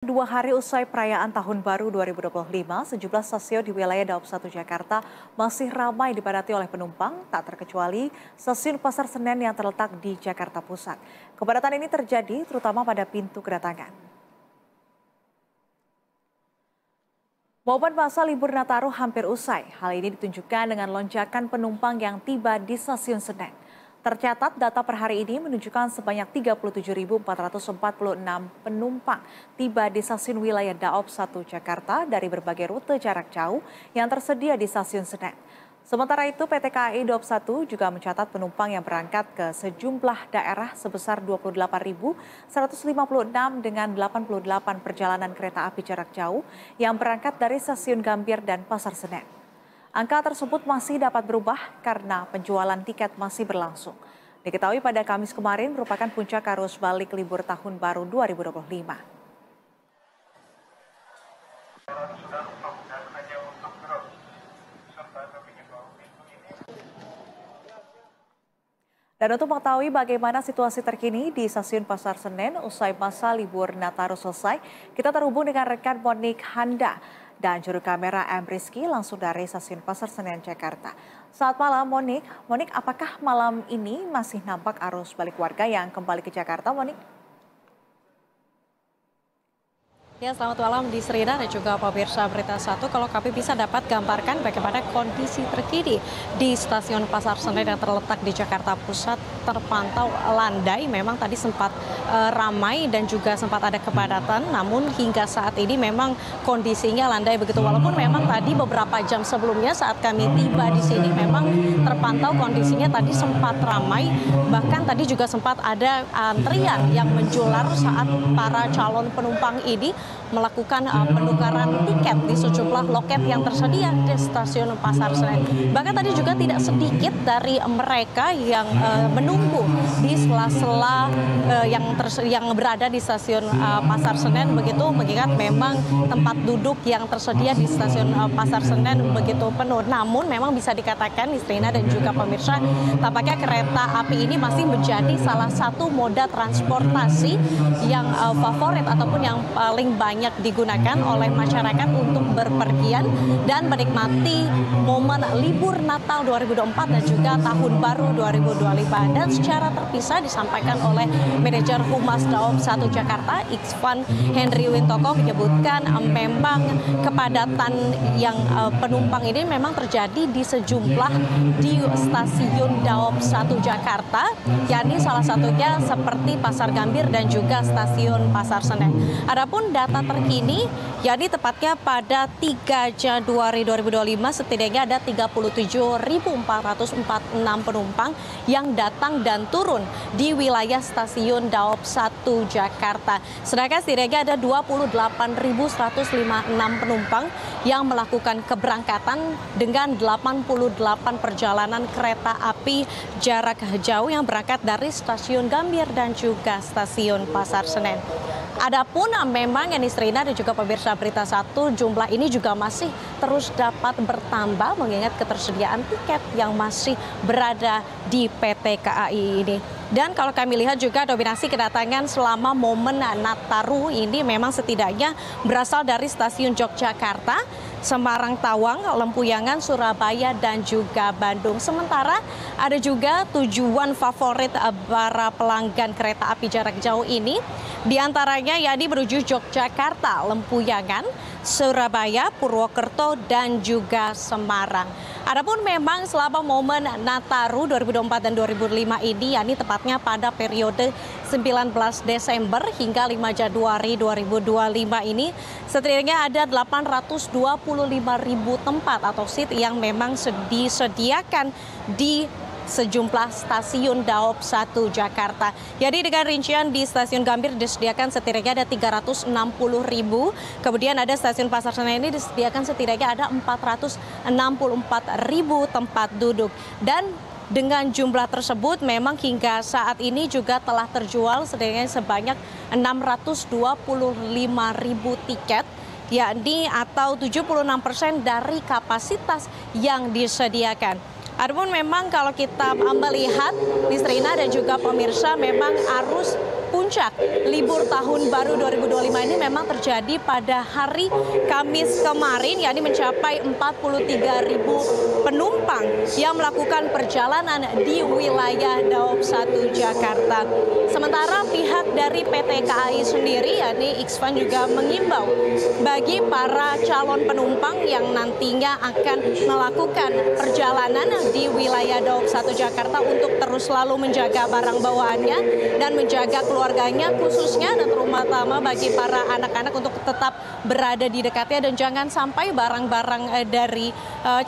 2 hari usai perayaan Tahun Baru 2025, sejumlah stasiun di wilayah Daob 1 Jakarta masih ramai dipadati oleh penumpang, tak terkecuali stasiun Pasar Senen yang terletak di Jakarta Pusat. Kepadatan ini terjadi terutama pada pintu kedatangan. Momen masa libur Nataru hampir usai. Hal ini ditunjukkan dengan lonjakan penumpang yang tiba di stasiun Senen. Tercatat data per hari ini menunjukkan sebanyak 37.446 penumpang tiba di stasiun wilayah Daob 1 Jakarta dari berbagai rute jarak jauh yang tersedia di stasiun Senen. Sementara itu PT KAI Daob 1 juga mencatat penumpang yang berangkat ke sejumlah daerah sebesar 28.156 dengan 88 perjalanan kereta api jarak jauh yang berangkat dari stasiun Gambir dan Pasar Senen. Angka tersebut masih dapat berubah karena penjualan tiket masih berlangsung. Diketahui pada Kamis kemarin merupakan puncak arus balik libur Tahun Baru 2025. Dan untuk mengetahui bagaimana situasi terkini di stasiun Pasar Senen usai masa libur Nataru selesai, kita terhubung dengan rekan Monik Handa dan juru kamera M. Rizky langsung dari stasiun Pasar Senen, Jakarta. Selamat malam, Monik. Monik, apakah malam ini masih nampak arus balik warga yang kembali ke Jakarta, Monik? Ya, selamat malam di Serina dan juga pemirsa Berita 1. Kalau kami bisa dapat gambarkan bagaimana kondisi terkini di stasiun Pasar Senen yang terletak di Jakarta Pusat terpantau landai. Memang tadi sempat ramai dan juga sempat ada kepadatan, namun hingga saat ini memang kondisinya landai begitu. Walaupun memang tadi beberapa jam sebelumnya saat kami tiba di sini memang terpantau kondisinya tadi sempat ramai. Bahkan tadi juga sempat ada antrian yang menjular saat para calon penumpang ini melakukan penukaran tiket di sejumlah loket yang tersedia di stasiun Pasar Senen. Bahkan tadi juga tidak sedikit dari mereka yang menunggu di sela-sela yang berada di stasiun Pasar Senen begitu, mengingat memang tempat duduk yang tersedia di stasiun Pasar Senen begitu penuh. Namun memang bisa dikatakan Istrina dan juga pemirsa, tampaknya kereta api ini masih menjadi salah satu moda transportasi yang favorit ataupun yang paling banyak digunakan oleh masyarakat untuk berpergian dan menikmati momen libur Natal 2024 dan juga Tahun Baru 2025. Dan secara terpisah disampaikan oleh manajer Humas Daob 1 Jakarta, Iksvan Henry Wintoko, menyebutkan memang kepadatan yang penumpang ini memang terjadi di sejumlah di stasiun Daob 1 Jakarta, yakni salah satunya seperti Pasar Gambir dan juga stasiun Pasar Senen. Adapun data terkini, yakni tepatnya pada 3 Januari 2025 setidaknya ada 37.446 penumpang yang datang dan turun di wilayah stasiun Daob 1 Jakarta. Sedangkan setidaknya ada 28.156 penumpang yang melakukan keberangkatan dengan 88 perjalanan kereta api jarak jauh yang berangkat dari stasiun Gambir dan juga stasiun Pasar Senen. Adapun memang Istrina dan juga pemirsa Berita 1, jumlah ini juga masih terus dapat bertambah mengingat ketersediaan tiket yang masih berada di PT KAI ini. Dan kalau kami lihat juga dominasi kedatangan selama momen Nataru ini memang setidaknya berasal dari stasiun Yogyakarta, Semarang Tawang, Lempuyangan, Surabaya, dan juga Bandung. Sementara ada juga tujuan favorit para pelanggan kereta api jarak jauh ini, diantaranya yakni menuju Yogyakarta, Lempuyangan, Surabaya, Purwokerto, dan juga Semarang. Adapun memang selama momen Nataru 2024 dan 2005 ini, yakni tepatnya pada periode 19 Desember hingga 5 Januari 2025 ini, setidaknya ada 825.000 tempat atau seat yang memang disediakan di sejumlah stasiun Daob 1 Jakarta. Jadi dengan rincian di stasiun Gambir disediakan setidaknya ada 360.000, kemudian ada stasiun Pasar Senen ini disediakan setidaknya ada 464.000 tempat duduk. Dan dengan jumlah tersebut memang hingga saat ini juga telah terjual setidaknya sebanyak 625.000 tiket, yakni atau 76% dari kapasitas yang disediakan. Adapun memang kalau kita melihat Istrina dan juga pemirsa, memang arus puncak puncak libur tahun baru 2025 ini memang terjadi pada hari Kamis kemarin, yakni mencapai 43.000 penumpang yang melakukan perjalanan di wilayah Daob 1 Jakarta. Sementara pihak dari PT KAI sendiri, yakni X-Fan, juga mengimbau bagi para calon penumpang yang nantinya akan melakukan perjalanan di wilayah Daob 1 Jakarta untuk terus selalu menjaga barang bawaannya dan menjaga keluarganya, khususnya dan terutama bagi para anak-anak untuk tetap berada di dekatnya dan jangan sampai barang-barang dari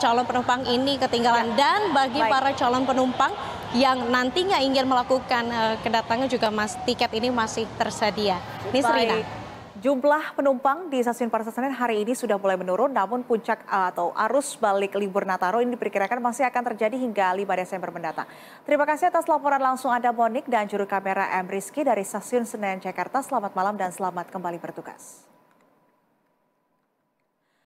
calon penumpang ini ketinggalan. Dan bagi para calon penumpang yang nantinya ingin melakukan kedatangan juga tiket ini masih tersedia. Nisrina. Jumlah penumpang di stasiun Pasar Senen hari ini sudah mulai menurun, namun puncak atau arus balik libur Nataru ini diperkirakan masih akan terjadi hingga 5 Desember mendatang. Terima kasih atas laporan langsung Anda, Monik, dan juru kamera M. Rizky dari Stasiun Senen, Jakarta. Selamat malam dan selamat kembali bertugas.